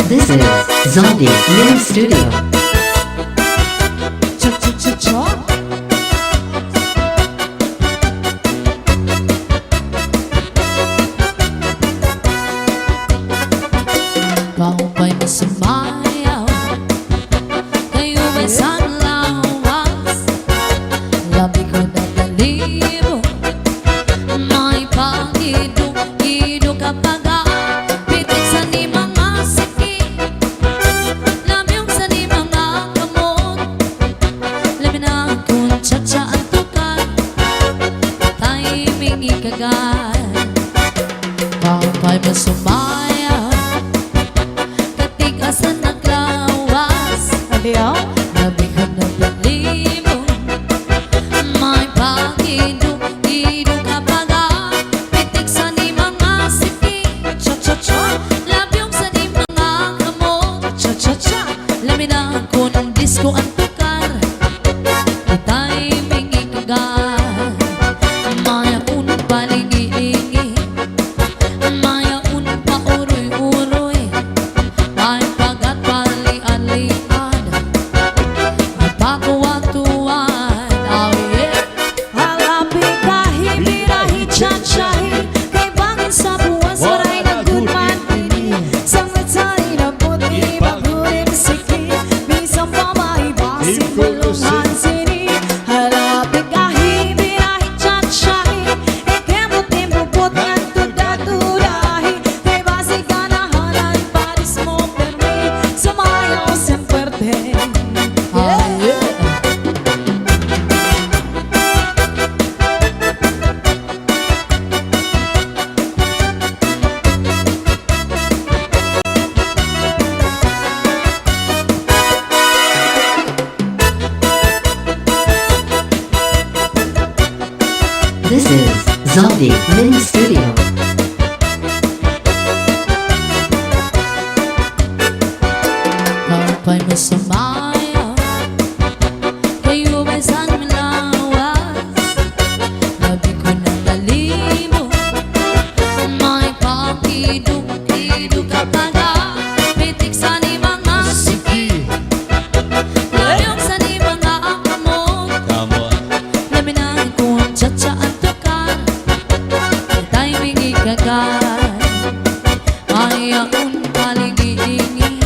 This is Zombie Mini Studio. Kau ba'y masumayaw? Kayo ba'y sanlawas? Labi ko na balibo, may pag-ido kapag pitik sa ni mga sakit, lamyong sa ni mga kamot, labi na kung tsa-tsa at tukad, timing ikagad. Kau ba'y masumayaw? Katigasan naglawas, labi ko na balibo, may pag-ido kapag pitik sa ni mga sakit, labyong sa ni mga kamot, labi na ko ng disco ang tukar, di timing ikagad. Maya unang palingi-lingi, maya unang pauroy-uroy, may pagat pali-alian, nagpakuwatuan. Oh yeah. Halapi kahi, birahi, tsatsyahi, kay bangin sa buwas, waray na gudman ini. Sangit sa inabot, ibagurim siki, minsan pa maibasin, bulungan sini. Halapi kahi, birahi, tsatsyahi, ikemot imbubot ng tuda-tudahi, kay basi ganahanan, paris mo permi, sumayaw semperte. Oh yeah. This is Zombie Mini Studio. Kau ba'y masumayaw? Kayo ba'y sanlawas? Labi ko na balibo, may pag-ido kapag pitik sa ni mga sakit, layong sa ni mga kamot, labi na kung tsa-tsa at tukar, di timing ikagad. Maya un palingi-lingi,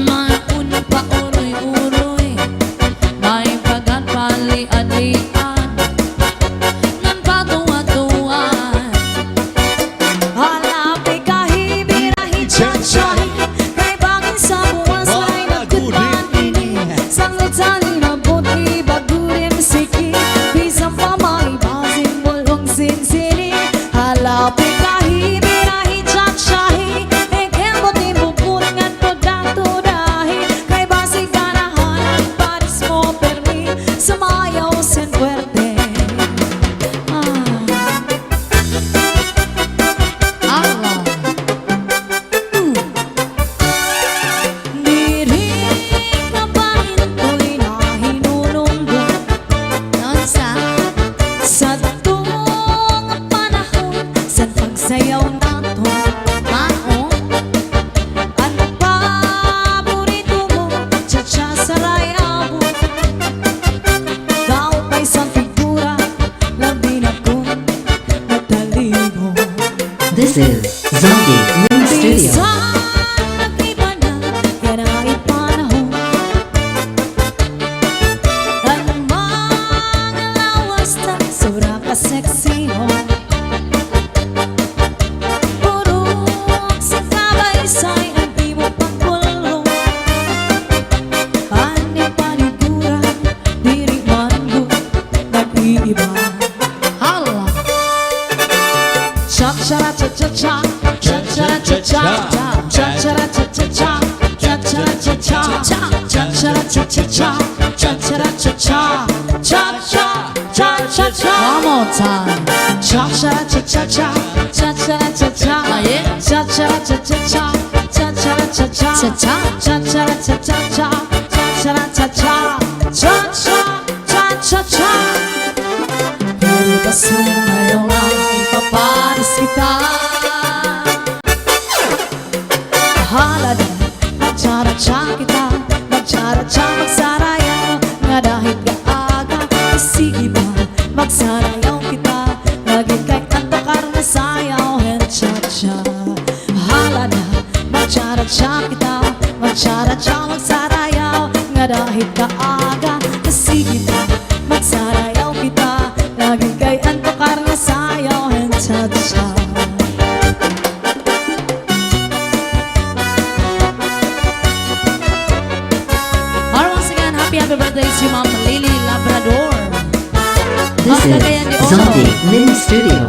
maya un pauroy-uroy, may pagat pali-alian, ngan patuwa-tuwan. Halapi kahi, birahi, tsatsyahi, kay bangin sa buwas, waray na gudman ini. Sanglit sa linabot, ibagurim siki, bisan pa maibasin, bulong sinsini. Halapi kahi, birahi, tsatsyahi, ikemot imbubot ng tuda-tudahi, kay basi ganahanan, paris mo permi, sumayaw sen fuerte. Allah. Diri ka bangin ko'y nahinulunggo Nonsa? sa tuong panahon sa pagsayaw nato. Mao? Ang paborito mo, tsa-tsa sa rayabo. Daw pa'y sa figura, labi na kong natalibo. This is Zombie Mini Studio. Bisan nag-iba na, yan ay panahon. Ang mga lawas na sobra ka-sexy mo. Puro sa kabaysay ang di mo pagpulong. Pani-panigura, diri man mo nag-iiba. Allah. Cha-cha-cha-cha-cha, cha-cha-cha-cha-cha, cha-cha-cha-cha-cha, cha-cha-cha-cha, cha-cha-cha-cha-cha, cha-cha-cha-cha, cha-cha-cha-cha-cha. One more time. Cha-cha-cha-cha-cha, cha-cha-cha-cha, Ah, yeah? cha-cha-cha-cha-cha, cha-cha-cha-cha, Cha-cha. cha-cha-cha-cha-cha, cha-cha-cha-cha, cha-cha-cha-cha. Pero ba sumayaw ay paparis kita? Halad Magcha-cha kita, magcha-cha, magsarayaw nga dahil kaaga, kasi kita magsarayaw kita, lagi kay antukar nga sayaw and cha-cha. Happy birthday si Ma'am Lily Labrador. This is Zombie Mini Studio.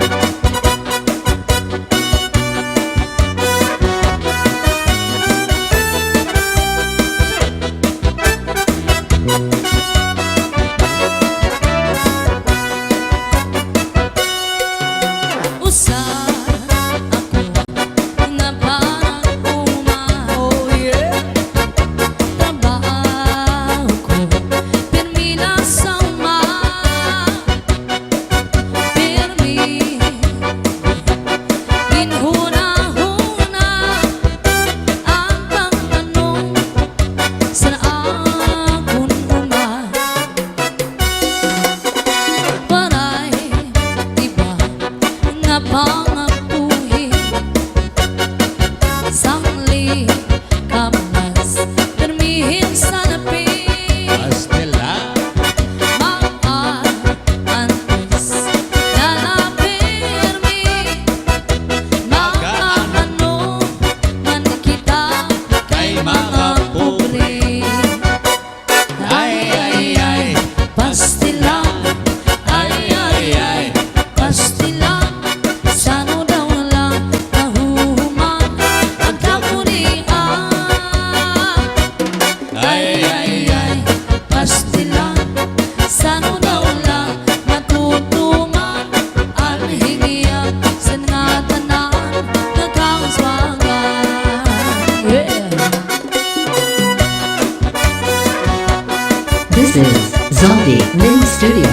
This is Zombie Mini Studio.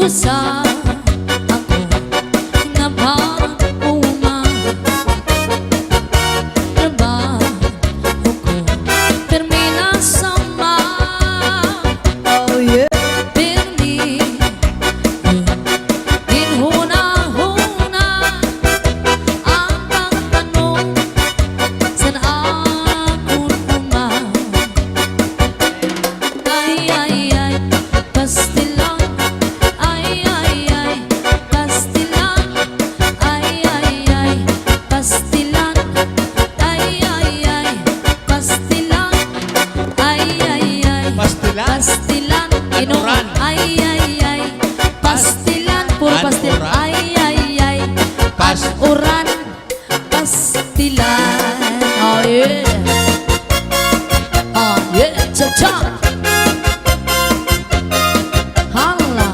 Usa ako na parang uma, trabaho ko termina sama. Oh yeah, permi din huna-huna ang pagtanong saan akong uma. Ay, pastilan. Pastilan, inuran. Ay, pastilan, puro pastilan. Ay, uran, pastilan. Oh yeah, cha-cha. Hala.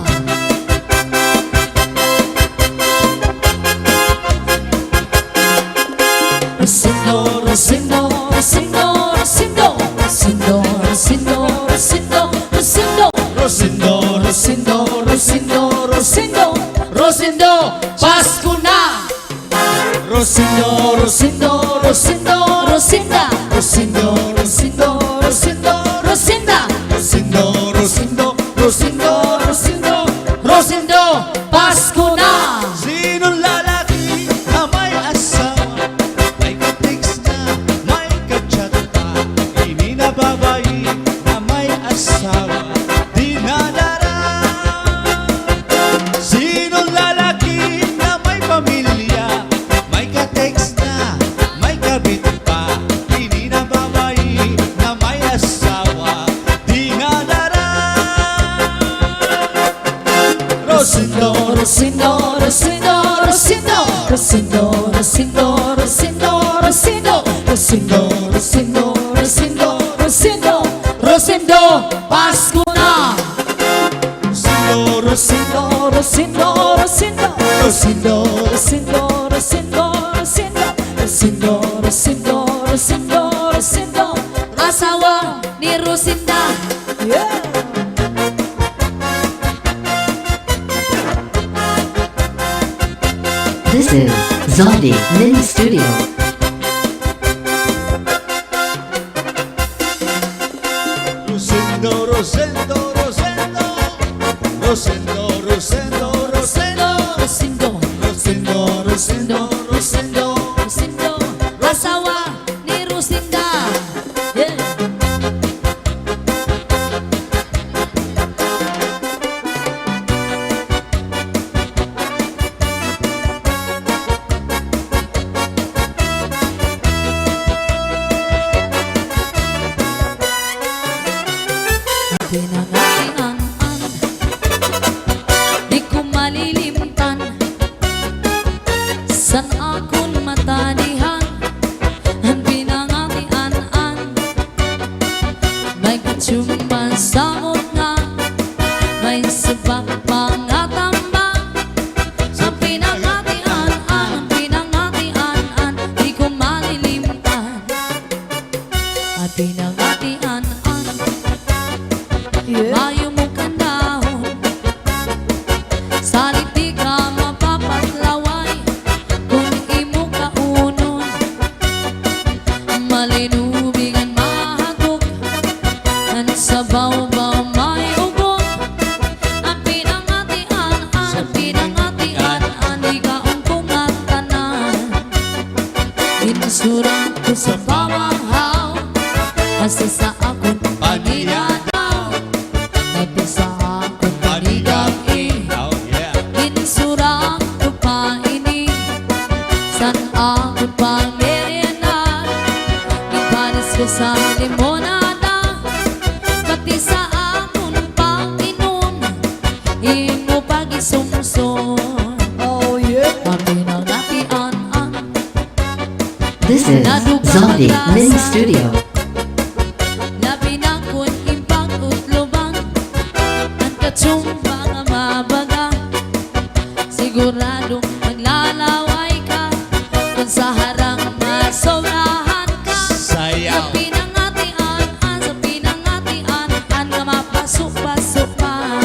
Rosindo, Rosindo, Rosindo, Rosindo, Rosindo, Rosindo, Rosindo, Rosindo, Rosindo, Rosindo, Rosindo, Rosindo, Pasko na! Rosindo, Rosindo, Rosindo, Rosinda, Rosindo, Rosindo, Rosindo, Rosinda, Rosindo, Rosindo, Rosindo, Rosindo, Rosindo, Pasko na! Sinong lalaki na may asawa, may ka-text na, may ka-chat pa, hindi na babae na may asawa, di nadara. Sinong lalaki na may pamilya, may ka-text na, may kabit pa, hindi na babae na may asawa, di nadara. Rosindo, Rosindo, Rosindo, Rosindo, Rosindo, Rosindo, Rosindo, Rosindo, Rosindo, Rosindo, Rosindo, Rosindo, Rosindo, Pasko na! Rosindo, Rosindo, Rosindo, Rosindo, Rosindo, Rosindo, Rosindo, Rosindo, Rosindo, Rosindo, Rosindo, asawa ni Rosinda. Yeah. This is Zombie Mini Studio. Rosendo, Rosendo, Rosendo, Rosendo, Rosendo, Rosendo, Rosendo, Rosendo, Rosendo, Rosendo. Rosendo, asawa ni Rosinda. Yeah. Pinangatian, di ko malilimtan. San akong matanihan, ang pinangatian. May katsumban sa nga, may sabak mga tambang. Ang pinangatian, di ko malilimtan. At pinangatian, mayo mo kandahon, salit di ka mapapatlaway kung imo kaunon. Malinubigan mahagok, ang sabaw-baw may ugot. Ang pinangatian, di ka ungkong at tanan. Insurang ko sa pamahaw, asa sa akong paninadaw. Nagpisa akong panigagi, Oh yeah. insurang ko pa ini. San akong pangirianan, ipanis ko sa limonada. Pati sa akong pang-inom, imo pag-isumson. Oh yeah. Ang pinangatian, This is Zombie Mini Studio. labi na kun impang utlubang, ang katsumba nga mabaga. Siguradong maglalaway ka, kung sa harang masobrahan ka. Sayaw. Sa pinangatian, nga mapasok-pasok pa.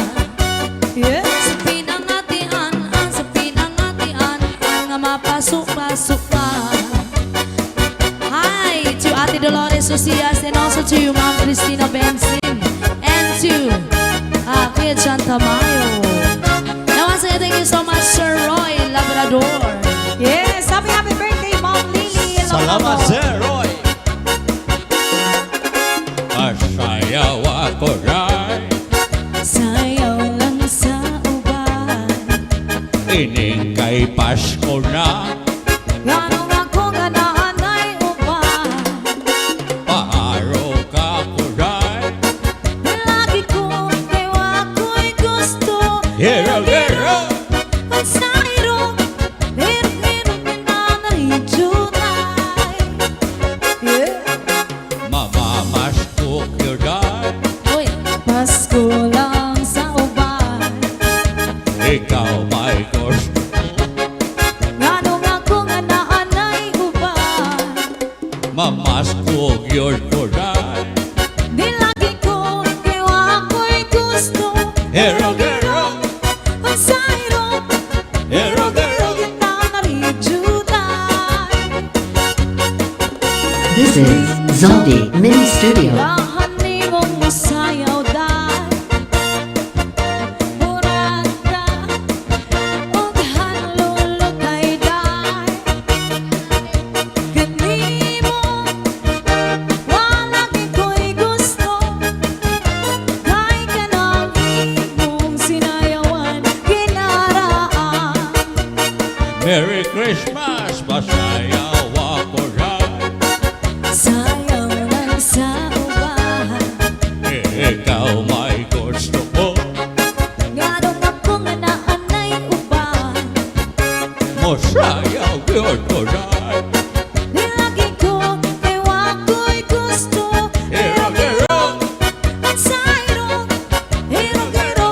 Yeah. Sa pinangatian, nga mapasok-pasok pa. Hi to Ate Dolores Socias and also to Ma'am Cristina Benson and to Kuya John Tamayo. Now once again, thank you so much, Sir Roy Labrador. Yes. Happy birthday, Mom Lily. Salamat, Sir Roy. Masayaw ako rin, Sayaw lang sa uban. ining kay Pasko na. Ganong ako nga naanay uban. Paaro ka ko rin. Lagi ko kay wako'y gusto. Hero, hero. Ang sairo, hero pinanaritunay. Yeah. Mamamas ko rin. Uy, Pasko lang sa uban. Ikaw may gusto. Ganong ako nga naanay uban. Mamas ko yun ko rin. Di lagi ko kay wako'y gusto. Hero, hero. Ang sairo, Hero, hero. pinanaritunay. This is Zombie Mini Studio. Lahani mong masayaw dahil Murata og hanlolo kay dahil Ganimo walagi ko'y gusto Kay kanang imong sinayawan kinaraan. Merry Christmas, masayaw ako rin. Sayaw lang sa uban. Ikaw may gusto ko. Ganong ako nga naanay uban. Masayaw yun ko rin. Nilagi ko kay wako'y gusto. Hero, hero. Ang sairo, hero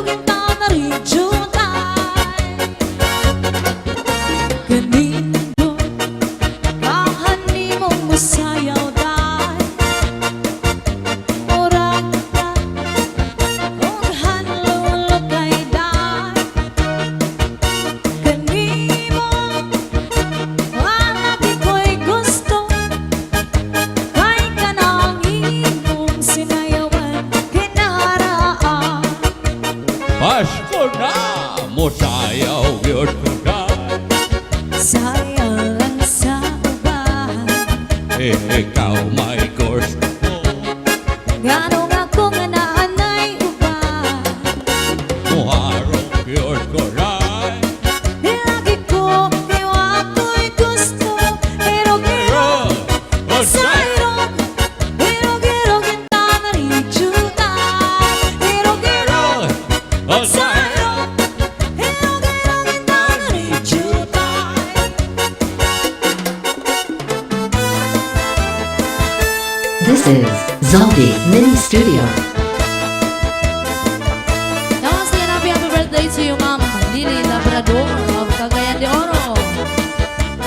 kita na rin junay. Kanino, kahani mong masayaw dahil Murata, og hanlolo kay dahil Kanimo, yun ko na Sayang lang sa uban. ikaw may gusto Ganong ako nga naanay uban. Muharap yun ko na Lagi ko, iwa ko'y gusto. Hero-hero, sayro. Hero-hero, kita na rijuta. Hero-hero, sayro. Hero-hero, kita na rijuta. This is Zaldi Mini Studio. Now, once again, happy birthday to you, Ma'am Lily Labrador of Cagayan de Oro.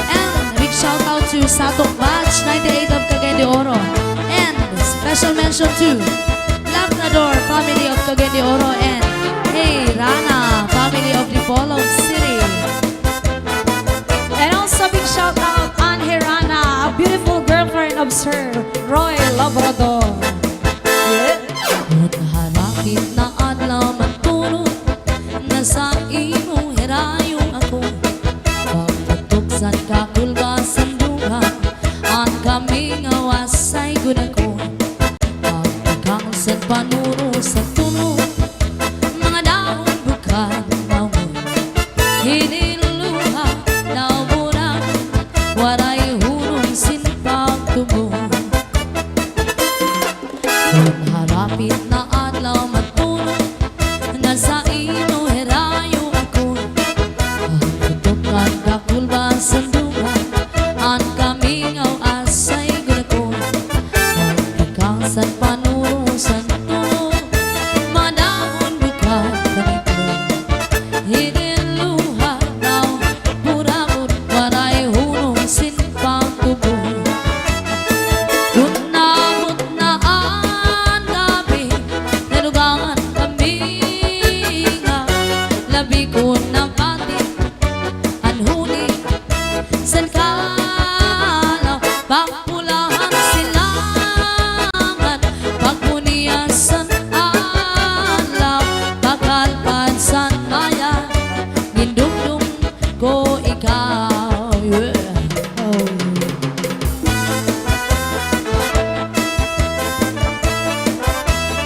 And a big shout out to Satok Batch 98 of Cagayan de Oro. And special mention to Labrador family of Cagayan de Oro and Hey Rana family of Dipolog City. And also big shout out on Hirana, a beautiful girlfriend of Sir Roy Labrador. At harapit na adlaw matulog na sa imo hirayon ako. Pagpatuksan ka kulbasan duha ang kaming awasay gud ako. Pagkang sa panuro sa tunog mga daon bukal mawon. Hiniluluha na murag waray hunong sinpag tubo. Kung harapit na adlaw matulog na sa ino herayo ako. Pagputukan ka kulbasan duha ang kamingaw asay gulako. Pagkakang panuro sa tunog manahon bukal kanito. Hiniluha daw puramot waray hunong sinpang tubo. Kunamot na ang gabi, nalugangan kami nga labi ko na pati, anhuni, san kalaw, pagpulahan silangan, pagmuniasan alaw, pagkalpan san maya, nindumdum ko ikaw. Yeah.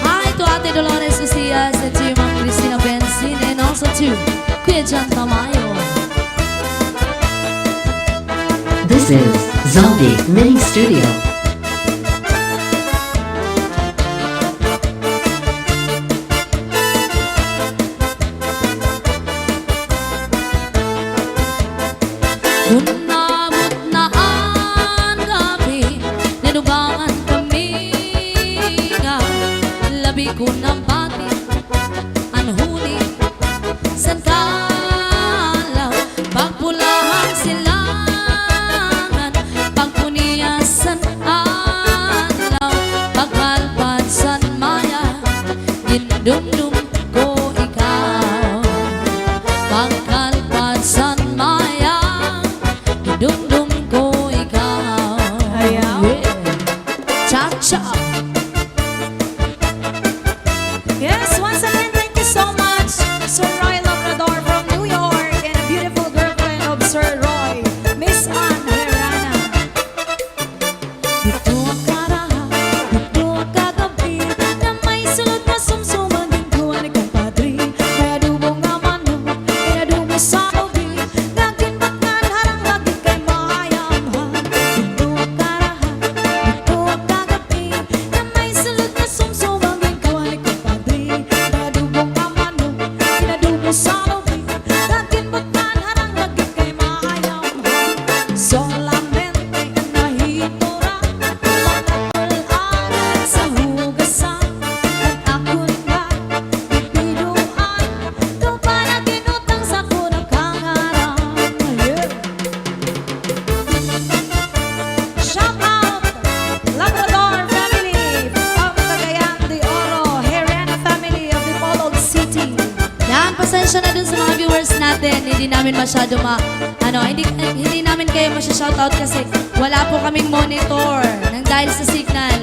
Hi to Ate Dolores Ucias and to Ma'am Cristina Benzin and also to Kuya John Tamayo. This is Zaldi Mini Studio. Kunamot na ang gabi, nalugangan kami nga labi ko ng pati, anhuni, san kalaw, pagpulahan silangan, pagpuniasan alaw, pagkalpan san maya, gindumdum ko ikaw. Pagkalpan san maya, gindumdum ko ikaw. Ayaw. Yeah. Cha-cha. Yes, once again, thank you so much, Sir Roy Labrador from New York, and a beautiful girlfriend of Sir Roy, Miss Ann Herrana. Dito ang karaha, dito ang kagabi, na may sulod na sumsuman din ko ang compadre. Kaya dubong nga manok, kaya dubong sa ubi, nagkinbakan harang lagi kay mayamhan. Dito ang karaha, dito ang kagabi, na may sulod na sumsuman din ko ang compadre. Kaya dubong nga manok, kaya dubong sa ubi, nagkinbakan harang lagi kay mayamhan. Solamente ang nahitura, pagkakularan sa hugasan, at ako nga bibiluan, ito pa na ginutang sa kunang kangarang. Shout out Labrador family of Cagayan de Oro, Herrera family of Dipolog City. Yan, pasensya na dun sa mga viewers natin. Hindi namin masyado hindi namin kayo masya-shoutout kasi wala po kaming monitor nang dahil sa signal.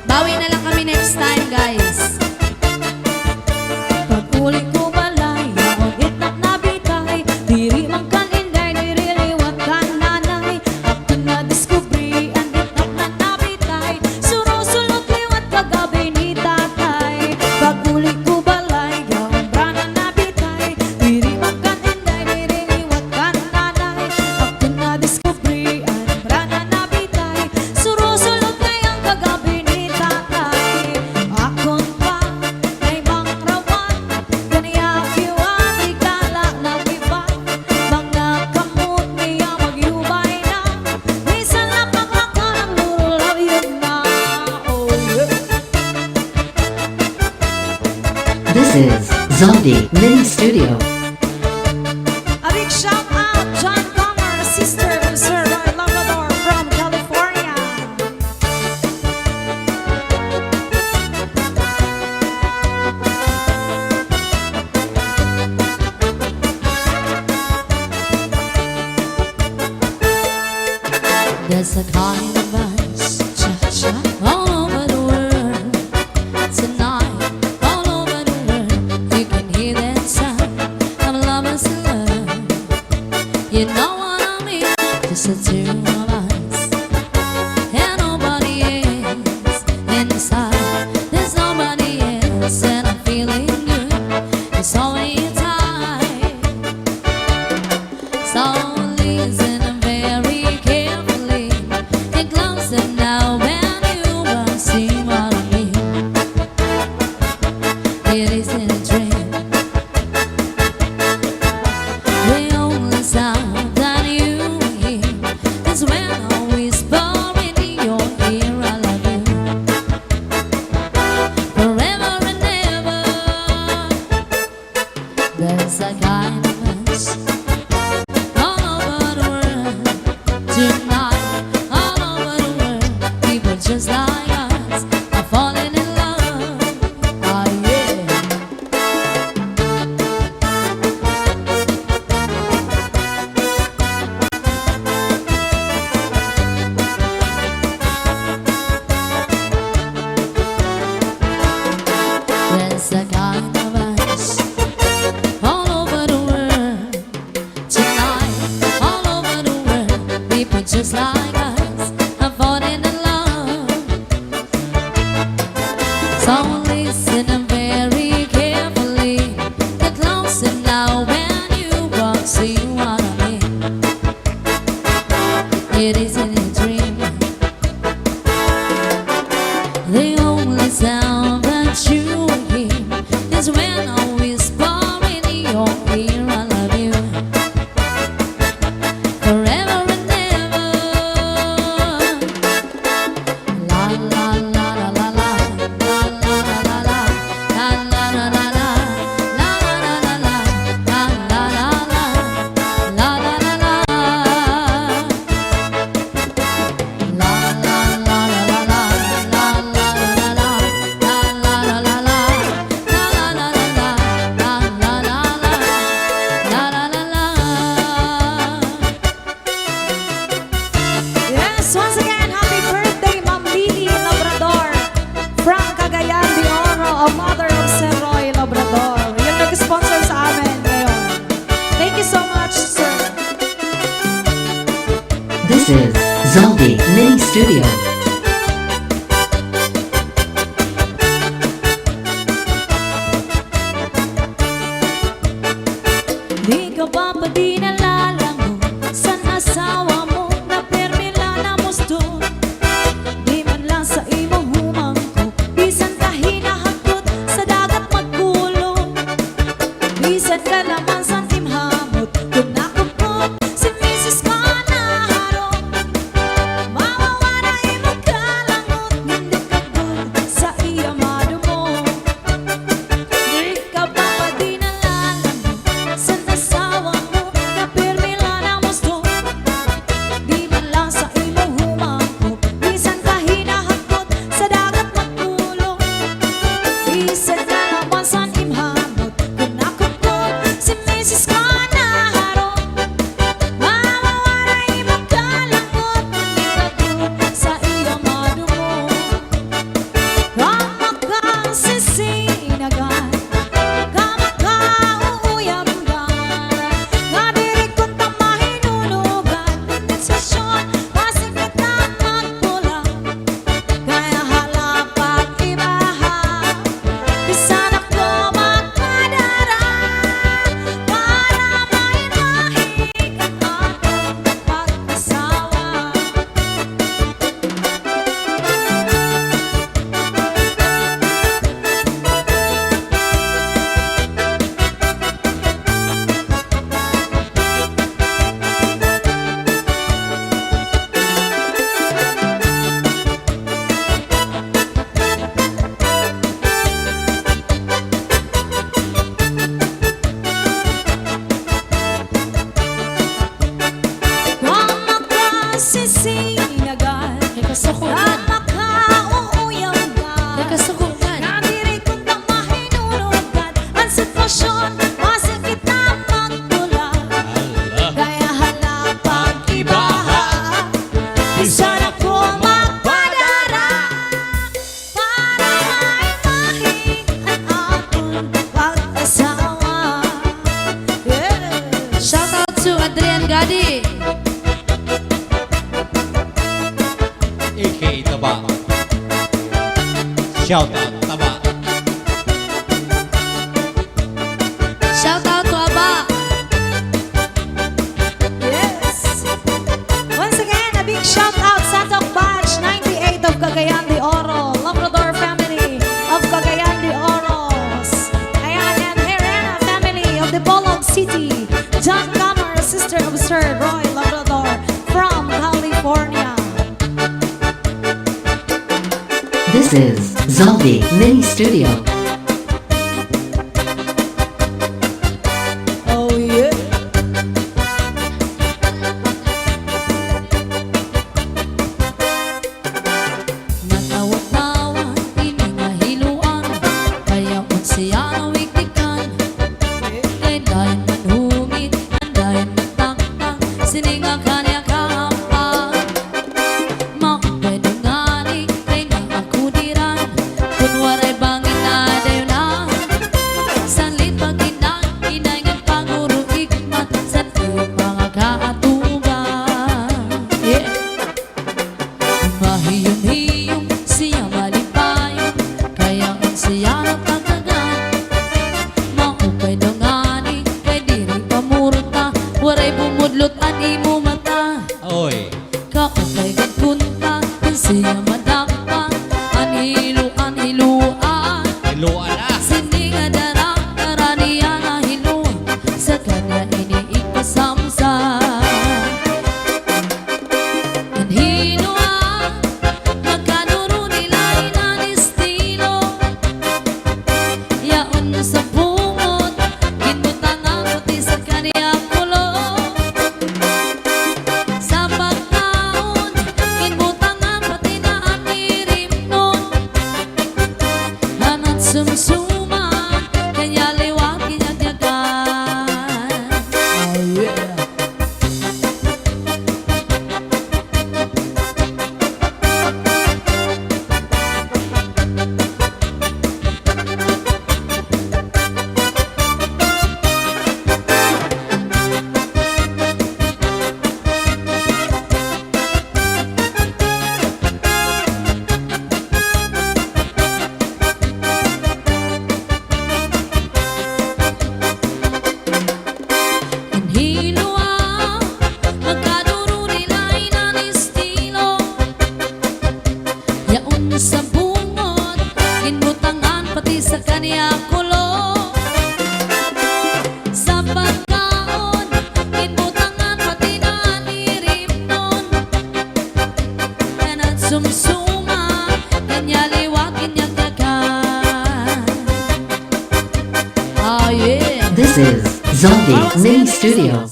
Bawi na lang kami next time, guys. Pag Zaldi Mini Studio. A big shout out, John Comer, sister of Sir Roy Labrador from California. There's a kind of us all over the world tonight, all over the world. You can hear that sound of lovers in love. You know what I mean? Just the two of us and nobody else inside. There's nobody else, and I'm feeling good. It's only time, so listen very carefully. Get closer now, and you will see what I mean. It isn't a dream. The only sound that you hear is when I whisper in your ear, I love you forever and ever. There's a kind of us all over the world tonight, all over the world. People just like us are falling in love. Oh yeah. There's a kind of us all over the world tonight, all over the world. People just like us are falling in love. So listen very carefully. Get closer now, when you will see what I mean. It isn't a dream. The only sound that you hear is when I whisper in your ear, I love you forever and ever. La la la la la la, la la la la la, la la la la la, la la la la la, la la la la, la la la la. Yes, once again, happy birthday, Ma'am Lily Labrador from Cagayan de Oro, a mother of Sir Roy Labrador. Yung nag-sponsor sa amin ngayon. Thank you so much, sir. This is Zaldi Mini Studio. Di ka ba pa di nalalago san asawa mo na permila na musto? Di man lang sa imong humangko, bisan ka hinahakot sa dagat magkulong. Bisan ka laman sa timhamot, kung nakupot si Mrs. ka naharong. Mawawala imong kalangot, hindi ka good sa iya madumo. Di ka ba pa di nalalago san asawa mo na permila na musto? Di man lang sa imong humangko, bisan ka hinahakot sa dagat magkulong. Bisan ka laman sa timhamot, kung nakupot si sitwasyon, masakit na magtula. Allah. Kaya hanap ang ibaha, isa na po magpadara. Para maimahin ang ating pag-asawa. Yeah. Shout out to Adrian Gadi. A.K. Taba. Shout out, Taba. Shout out to Aba. Yes. Once again, a big shout out Santok Batch 98 of Cagayan de Oro, Labrador family of Cagayan de Oros. Ayan, and Herrera family of the Bolog City. John Gamer, sister of Sir Roy Labrador from California. This is Zombie Mini Studio. Oh yeah. Natawa-tawa, iningahiluan, kaya unsiya ang wiktikan. Kay dayan manhumit, andayan mataktak, sininga kanya kahampag. Maupay dungani, kay nakakudiran, kunwaray bangin na dayo na. Sanlit pag-inang, inayngan panguro igmat, sa iyong mga kaatugan. Yeah. Mahiyom-hiyom siya malipayon, kaya ang siya natagagan. Maupay dungani, kay diri pamurta, waray bumudlot ang imo mata. Oy. Kaupay gagkunta, ang siya madakpa, anhiluan. Iluan na. Sininga darang, karaniya na hiluan, sa kanya iniikasamsa. Anhiluan, magkanuro nila inan estilo. Yaon sa bungot, ginbutang ang puti sa kanya kulo. Sa pagkaon, ginbutang ang pati na ang irim nun. Hanat sumsuman, kanya liwag ginagyagan. Oh yeah. Anhiluan, magkanuro nila inan estilo. Yaon sa bungot, ginbutangan pati sa kanya kulo. Sa pagkaon, ginbutangan pati na ang irim nun. Hanat sumsuman, kanya liwag ginagyagan. Oh yeah. This is Zombie Mini Studio.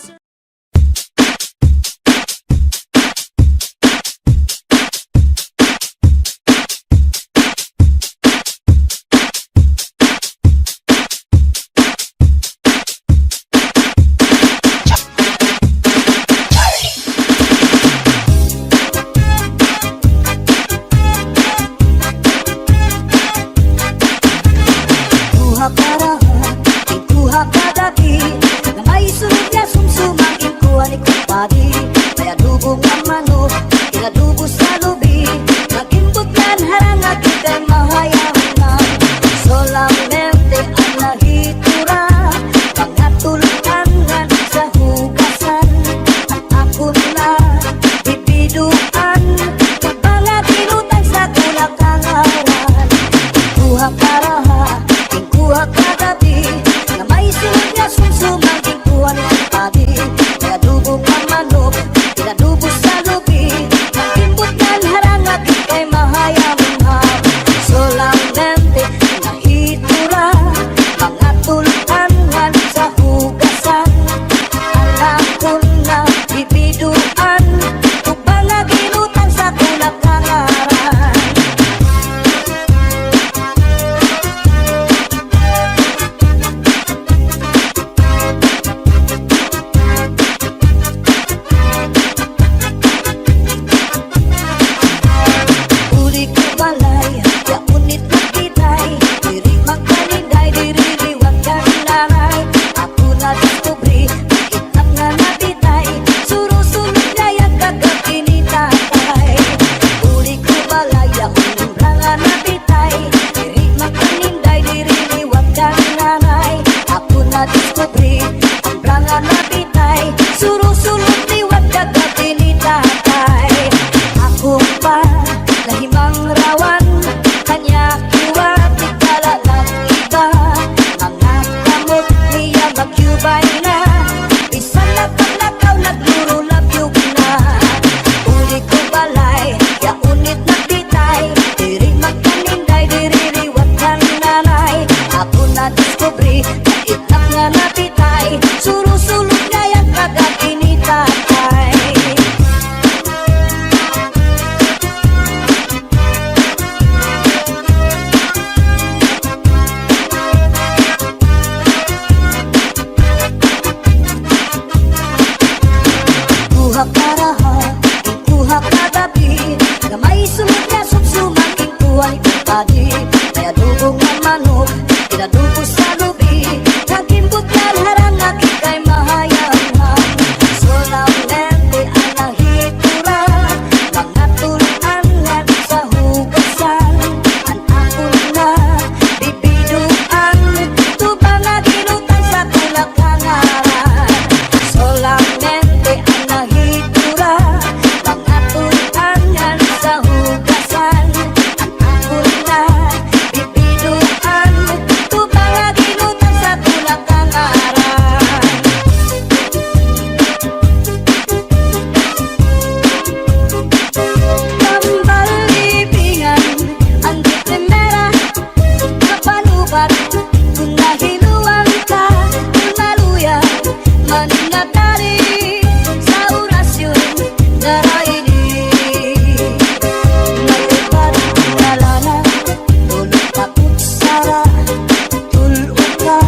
Kuha para, ikuha kadaki, na may sulod niya sumsum. nadiskubre ang brangan na bitay, surusulot liwat kagati ni tatay. Ako pa lahimang rawan, kanya kuwat ikala ng iba. Mga kamot niya magyubay na, bisan na pagnakaw naglurulabyog na. Uli ko balay, ya unit na bitay, diri magkaninday, diri riwat kan nanay. Ako na diskubre, na itak nga napitay, surusulot ngayon kagati ni tatay. Kuha ka raha, kuha ka gabi, gamay sunod na sumsuman, kuha ni kumpadi. Kaya dugong ng manok, kinadugo sa lubi, nagimbot ka harang na kikay mahayahan. Solamente ang nahitura, mga tuluan nga sa hugasan. Ang ako na bibiduan, tubang na ginutan sa tulakangaran. Solamente ang nahitura, mga tuluan nga sa hugasan. Ang ako na bibiduan, tubang na ginutan sa tulakangaran. Kambalibingan, ang di primera, kapanubat, kung nahiluan ka, kung naluya, maningatari sa orasyon, daraini. Nagtipat nalana, tulog takot sara, tulog ka,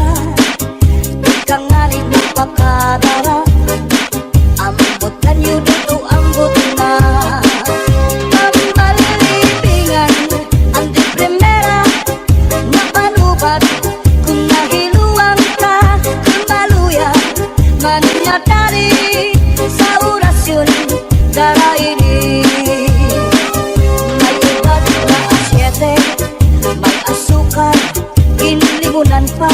ikang ngaling magpakadara, ambot kanyo dito ambot na. Kambalibingan, ang di primera, napanubat, kung nahiluan ka, kung maluya, maningatari sa orasyon, daraini. May iba't na asyete, may asukal, kinlimunan pa.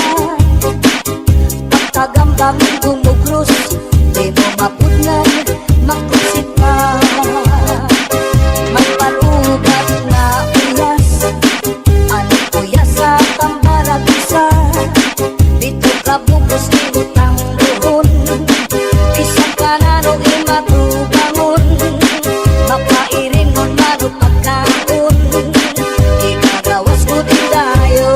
Pagkagambang gumugros, di mo mapudnan, magkusit pa. May palugat na uyas, ano uyas sa kambaragisa. Dito ka bukos ibutang doon, isang kanano imatubangon. Makairin mo marupagkaon, ikagawas ko din dayo.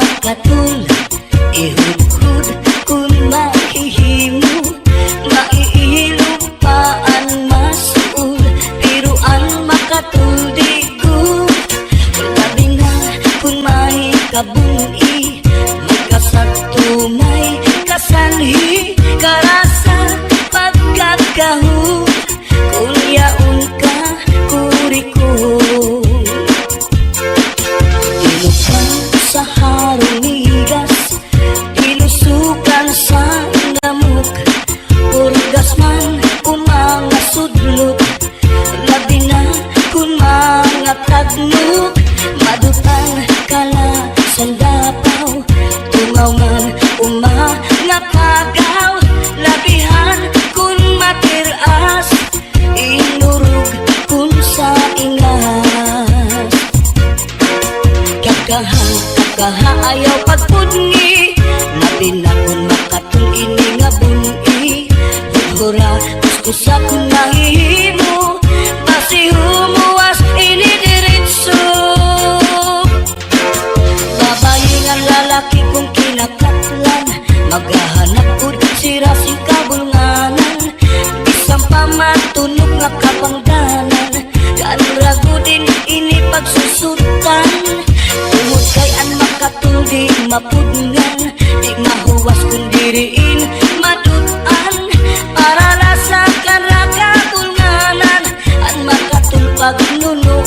makatul ihud-hud kun makihimo maiilupaan masul piruan makatul digo labi na kun may kabuni may kasagto may kasanhi karasa pagkakahu kun yaon ka kurikul ilukan sa harunigas ilusukan sa namuk urgas man umanga sudlok labi na kun mga tagnuk madutan kala sandapaw tungaw man umanga pagaw labihan kun matiras inurug kun sa ingas kakaha ayaw pagpudni labi na kun makatul ini nga buni hura kuskusa kun nahihimo basi humuwas ini diritso babayi nga lalaki kung kinakatlan maghahanap ud sira si kabulnganan bisang pamatunog nga kapangdanan kanragudin ini pagsusutan tungod kay an makatuldi mapudngan di mahuwas kung diriin madutan para lasa karaka bulnganan an makatul pagnunuan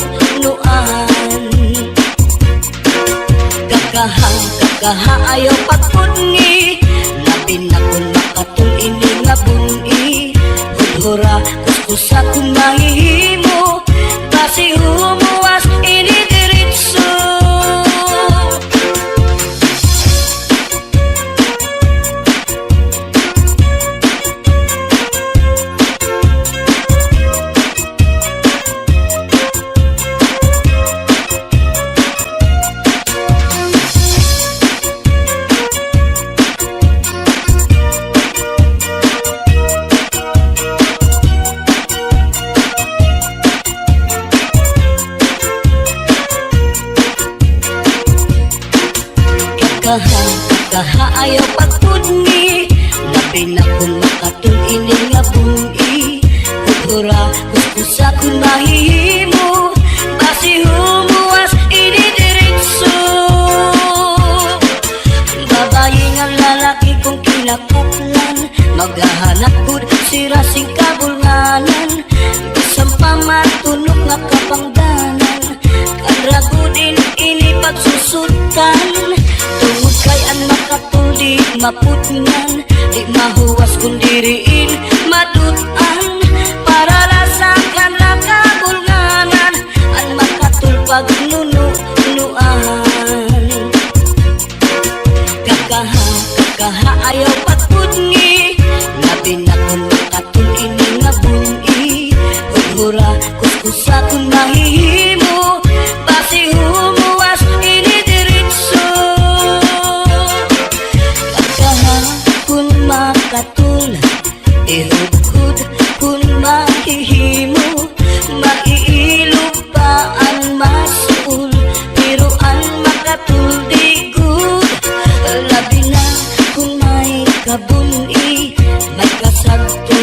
kakaha ayaw pagpudni labi na kun makatul ini nga buni hudhura kuskusa kun mahihimo basi humuwas ini diritso kakaha ayaw pagpudni labi na kun makatul ini nga buni hudhura kuskusa kun mahihimo basi humuwas ini diritso babayi nga lalaki kung kinakatlan maghahanap kud sira sing kabulnganan bisang pamatunog nga kapangdanan kanragudin ini pagsusutan tungod kay an makatuldi maputngan di mahuwas kung diriin madutan para lasakan na kabulnganan an makatul pagnunuan kakaha ayaw pagpudni labi na kun makatul ini nga buni hudhura kuskusa kun mahihimo basi humuwas ini diritso kun makatul ihud-hud kun mahihimo maiilupaan masul piruan makatul digud labi na kun may kabuni may kasagto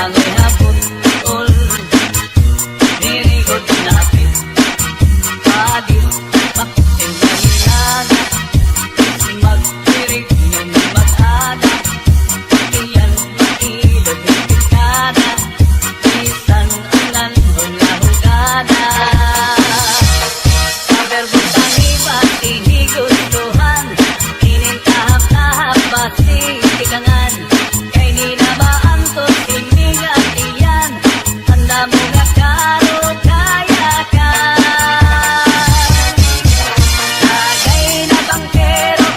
Lalangay hapon ol Nirigod lapit Padit Paksin kanilana Magpirig ng mag-ada Iyan mailog ng pikada Isan ulan mula hugada Paberbutang iba't inigustuhan Inintahap-tahap pati tikangan Kay ninabaan to sinigat iyan Handa mo nga karo kaya ka Lagay na bangkero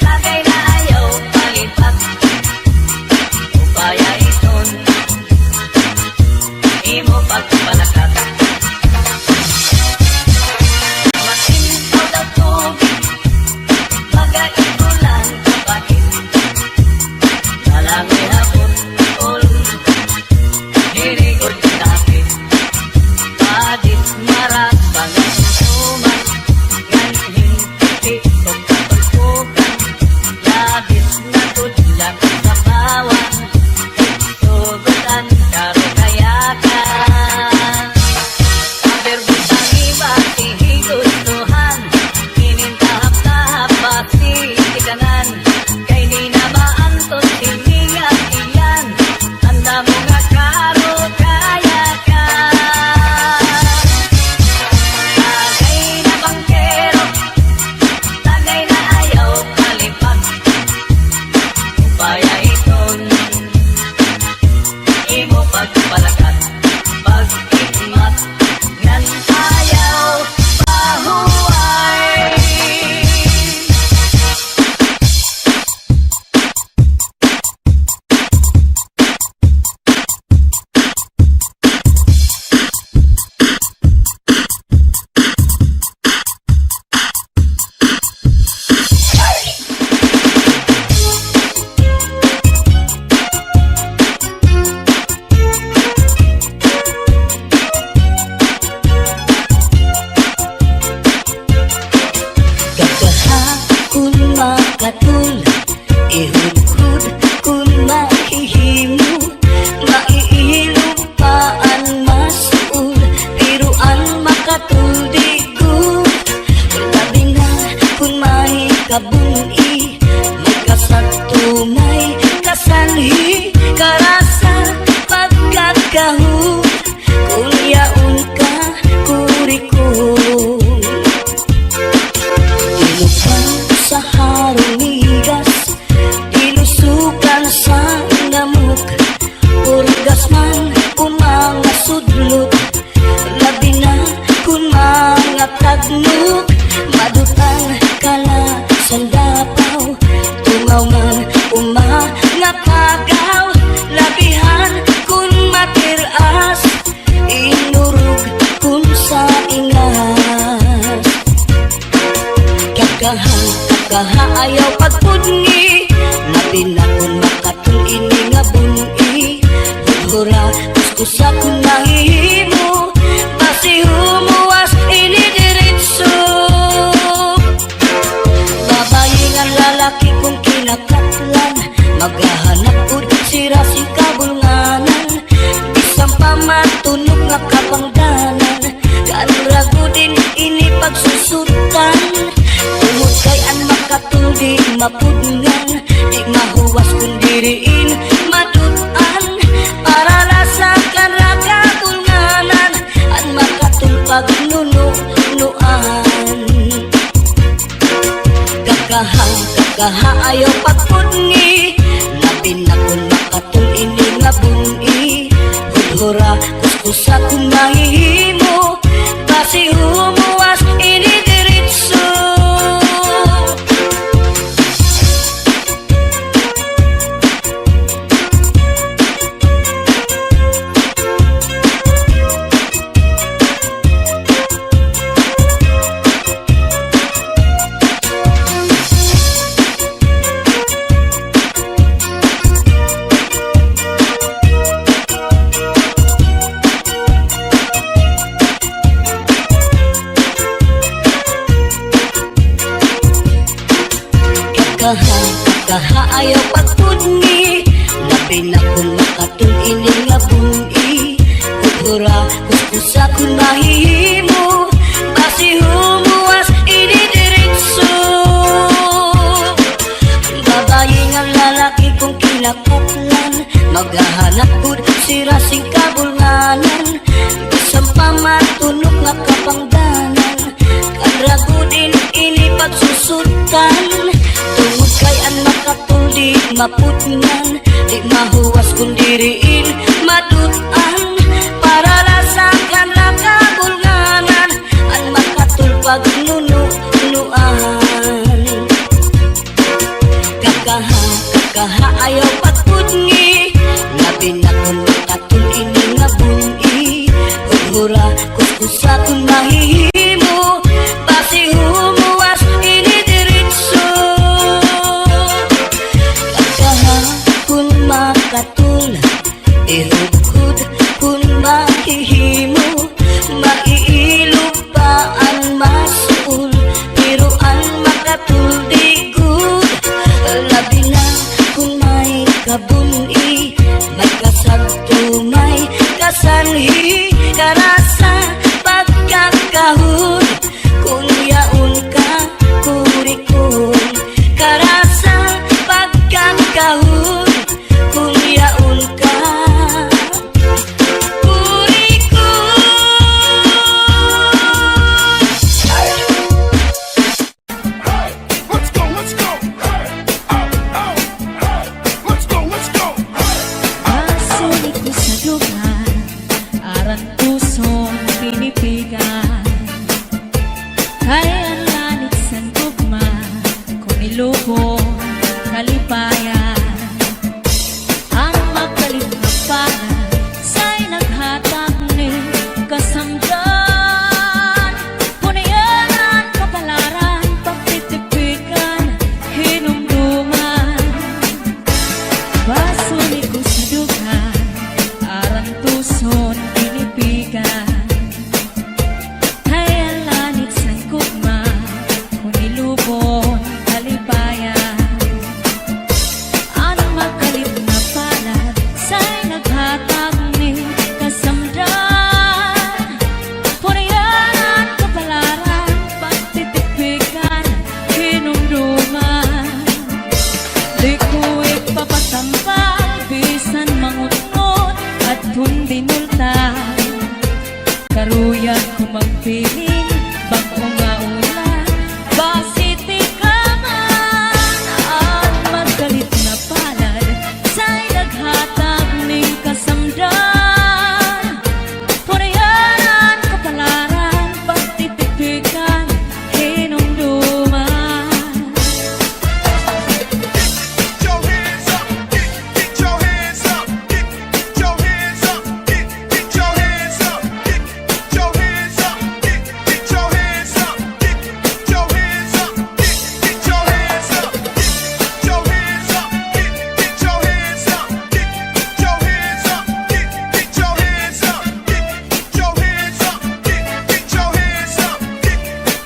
Lagay na ayaw palipat Upaya iton Imo pagpalakat Masintaw daw tubig Magaigulan kapatid Lalangay hapon ol Nirigod lapit Padit marat Pangansuman Nganhin pitik Kung kapagpukan Labis na tudlak sa bawang Tugutan karo kayakan Paberbutang iba't ihigustuhan Inintahap-tahap pati tikanan Kay ninabaan to siningat iyan Handa mo nga karo kaya ka Lagay na bangkero Lagay na ayaw palipat Upaya iton Imo pagpalakat Pag-ikmat Ngan ayaw pahuway Gagaha kun makatul Ihudhud kun mahihimo Maiilupaan masul Piruan makatul digud Labi na kun mahikabuni Magkasagtumay kasanhi Karasa pagkakahud Kung yaon ka kurikul Inupan sa harumigas Ilusukan sa namuk Purgas man umanga sudlot Labi na kun mga tagnuk Madutang kala sandapaw Tungaw man umanga pagaw Labihan kun matiras Inurug kun sa ingas Kakaha ayaw pagpudngi Labi na kun makatul ini nga bungi Hudhura kuskusa kun mahihimo Basi humuwas ini diritso Babayi nga lalaki kung kinakatlan Maghahanap ud sira si kabulnganan Bisang pamatunog nga kapangdanan Kanrago din ini pagsusutan Tungod kay an makatul di mapudngan Di mahuwas kung diriin madutan Para lasakan raga bulnganan An makatul pagnunuan Kakaha ayaw pagpudngi Labi na kun makatul ini nga bungi Hudhura kuskusa kun mahihimo Basi humuwas ini diritso makatul ini nga bungi Kukura kuskusa kun mahihimo Basi humuwas ini diritso Babayi nga lalaki kong kinakaplan Maghahanap pud si rasing kabulnganan Bisang pamatunok nga kapangdanan Kanragudin ini pagsusutan Tungod kay an makatuldi maputngan Di mahuwas kung diriin madutan Para lasakan na kabulnganan An makatul pagnunuan Kakaha ayaw pagpudngi Labi na kung makatul ini nga bungi Ughura kuskusa kung mahihimo Basi humuwas ini diritso Kakaha kung makatul Ihukod kung mahihimo Maiilog pa ang masul Pero ang makatul di good Labi na kung may kabuni May kasagto, may kasanhi Karasa pagkakahon Kung yaon ka, kurikon Karasa pagkakahon Kung yaon ka, kurikon Let's go, let's go. Let's go, let's go. Nasulit ko sa dugan Aran pusong pinipigan Kaya ang lanit sa tugma Kung ilubong kalipayan Ang magkalit na pala Sa'y naghatag ni kasamdan Punayanan, kapalaran, pagtitipikan Hinumduman Basulit ko sa dugan Aran tuson pinipigan Kaya lanit sa kugma Kung ilubon kalipayan Ang magkalit na palad Sa'y naghatag ni kasamdan Punayanan, kapalaran, pagtitipikan Hinumduman Di ko ipapatampal Bisan mangunot at kundi multan Karuyag ko magpiling Bangkong nga ulan Basiti ka man At magkalit na palad Sa'y naghatag ning kasamdan Punayanan, kapalaran, pagtitipikan Hinumduman Get your hands up. Get your hands up. Get your hands up. Get your hands up. Get your hands up. Get your hands up. Get your hands up. Get your hands up. Get your hands up. Get your hands up. Get your hands up. Get your hands up. Get your hands up. Get your hands up. Get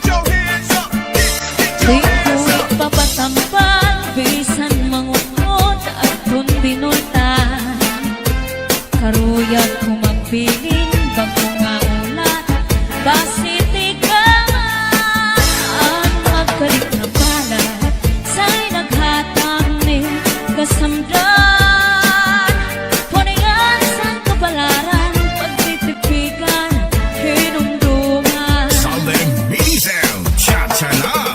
your hands up. Di ko ipapatampal Bisan mangunot at kundi nultan Karuyag ko magpiling Bangko nga ulan Basiti ka man Ang magkalit na palad Sa'y naghatag ni kasamdan Punayan sa kapalaran Pagtitipikan Hinumduman Southern Diesel Cha-cha-na.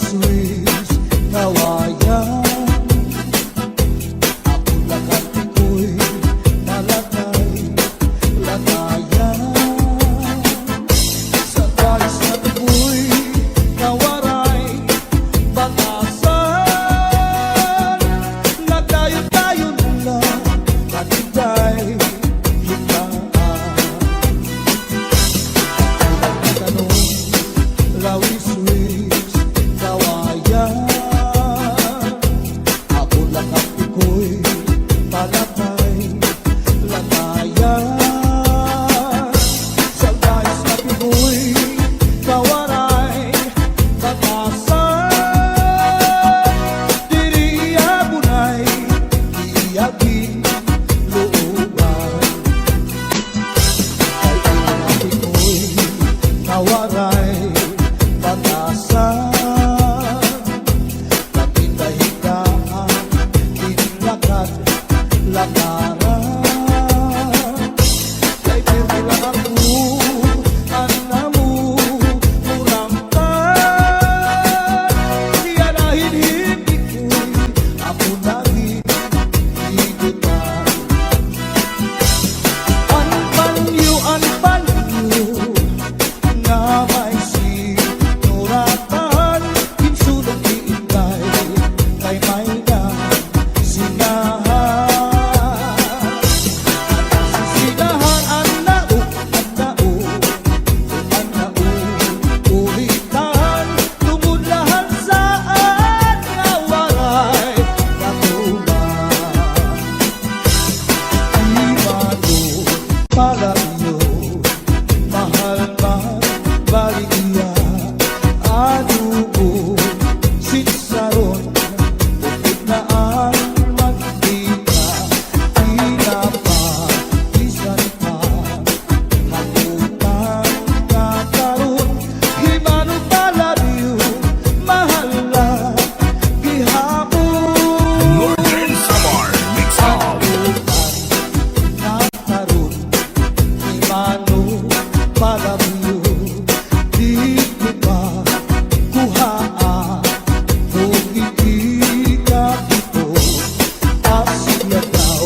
wis-wis kawayan. Ako lakad ko'y malakay, lakayan. Sa talis na ko'y kawaray, batasan. Nagdayon-dayon lang, katitay, hitaan. Tanong, lawis-wis kawayan. Ako lakad ko'y malakay, lakayan. Sa talis na ko'y kawaray, batasan. Diri abunay, iyagin looban. Ay inati ko'y kawaray, batasan. Kapindahigaan, tinlakad, lakaran. Kay pirmi lang ako, anamu, muramtan. Siya na hinhindi ko'y, ako na higutan. Anpanyo nga may sinuratan. Kinsulong iintay kay may na sinahan. Sinahan ang nao, ulitan. Tumulahan saan nga waray katulan. Imano para iyo, mahal balik iya. Adugo sinsaron, bukod na ang magdita. Pinapagisan pa, hamutan kakaroon. Imano para iyo, mahal gihapon. Northern Samar Mix Up. Nakaroon, imano para iyo. Di ko ba kuhaan kung hindi ka ito? Asya daw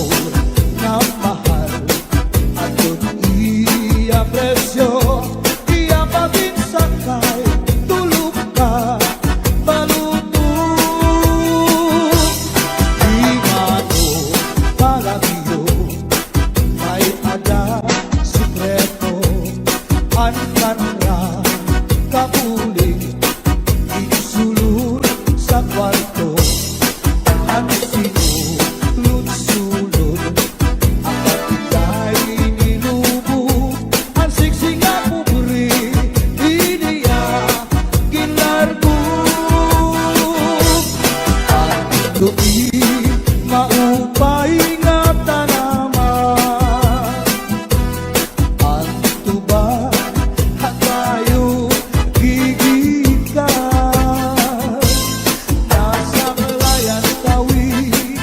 na mahal at kung iya presyo, iya pa din sakay, tulog ka, balutong. Imano para iyo, may ada sikreto. Ang kanra kapuling, isulod sa kwarto. Ang sinulod-sulod, ang kapitay nilubog. Ang siksi nga pupuri, iniya ginarbog. Ang do'i maupay nga tanaman. Ang tuba at tayo gigikan. Nasa malayan tawid,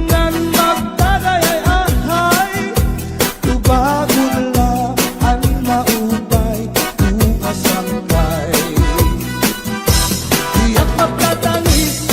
ngan magdadayay ahay. Tubagon lang ang maupay, umasangkay. Diyak magtatangis,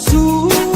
puso